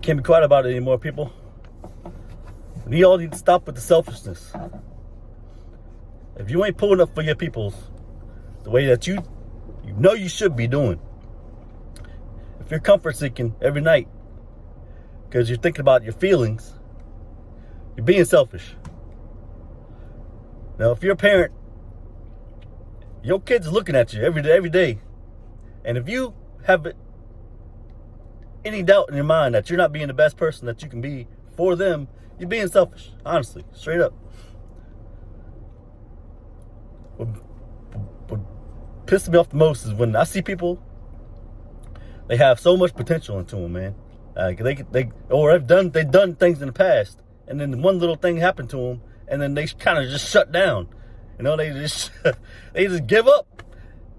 Can't be quiet about it anymore, people. We all need to stop with the selfishness. If you ain't pulling up for your peoples the way that you know you should be doing, if you're comfort seeking every night because you're thinking about your feelings, you're being selfish. Now, if you're a parent, your kids are looking at you every day. And if you have any doubt in your mind that you're not being the best person that you can be for them, you're being selfish. Honestly, straight up. What pisses me off the most is when I see people, they have so much potential into them, man. Like they've done things in the past, and then one little thing happened to them, and then they kind of just shut down. You know, they just give up,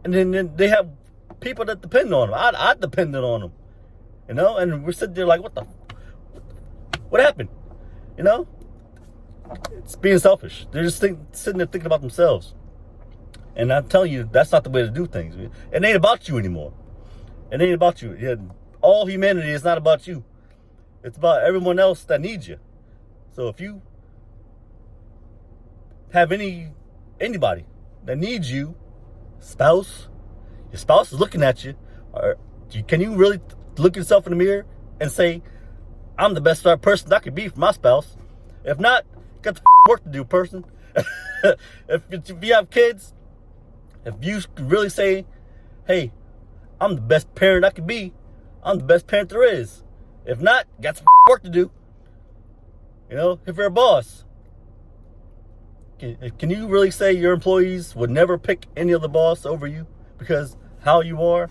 and then they have people that depend on them. I depended on them, you know, and we're sitting there like, what happened? You know, it's being selfish. They're just sitting there thinking about themselves, and I'm telling you, that's not the way to do things. It ain't about you anymore. It ain't about you. Yeah, all humanity is not about you. It's about everyone else that needs you. So if you have anybody that needs you, your spouse is looking at you, can you really look yourself in the mirror and say, I'm the best person I could be for my spouse? If not, you got the work to do, person. if you have kids, if you really say, hey, I'm the best parent I could be, I'm the best parent there is. If not, you got some work to do. You know, if you're a boss, can you really say your employees would never pick any other boss over you because how you are?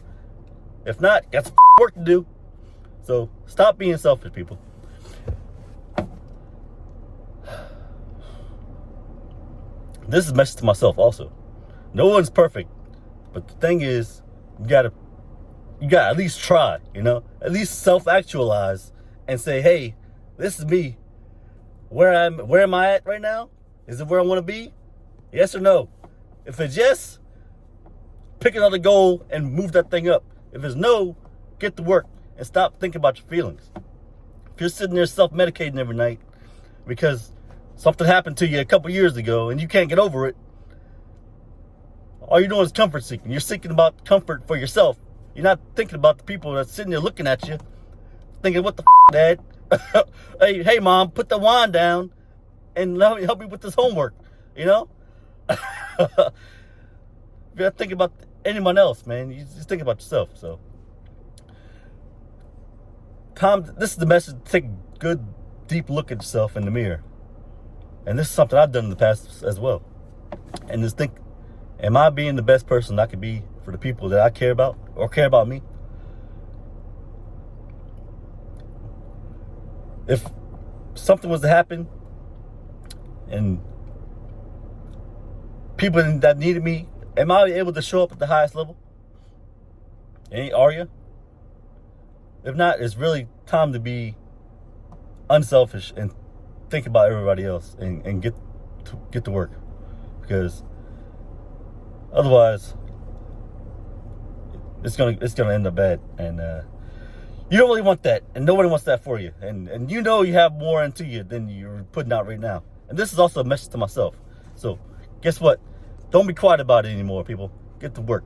If not, you got some work to do. So stop being selfish, people. This is a message to myself also. No one's perfect, but the thing is, you gotta at least try, you know, at least self-actualize and say, hey, this is me. Where am I at right now? Is it where I want to be? Yes or no? If it's yes, pick another goal and move that thing up. If it's no, get to work and stop thinking about your feelings. If you're sitting there self-medicating every night because something happened to you a couple years ago and you can't get over it, all you're doing is comfort seeking. You're seeking about comfort for yourself. You're not thinking about the people that's sitting there looking at you, thinking, what the Dad? hey, Mom, put the wine down and help me with this homework, you know? You're not thinking about anyone else, man. You just think about yourself. So, this is the message. Take a good, deep look at yourself in the mirror. And this is something I've done in the past as well. And just think, am I being the best person I could be for the people that I care about or care about me? If something was to happen and people that needed me, am I able to show up at the highest level? Are you? If not, it's really time to be unselfish and think about everybody else and get to work, because otherwise it's gonna end up bad, and you don't really want that, and nobody wants that for you, and you know you have more into you than you're putting out right now. And this is also a message to myself. So guess what? Don't be quiet about it anymore, people. Get to work.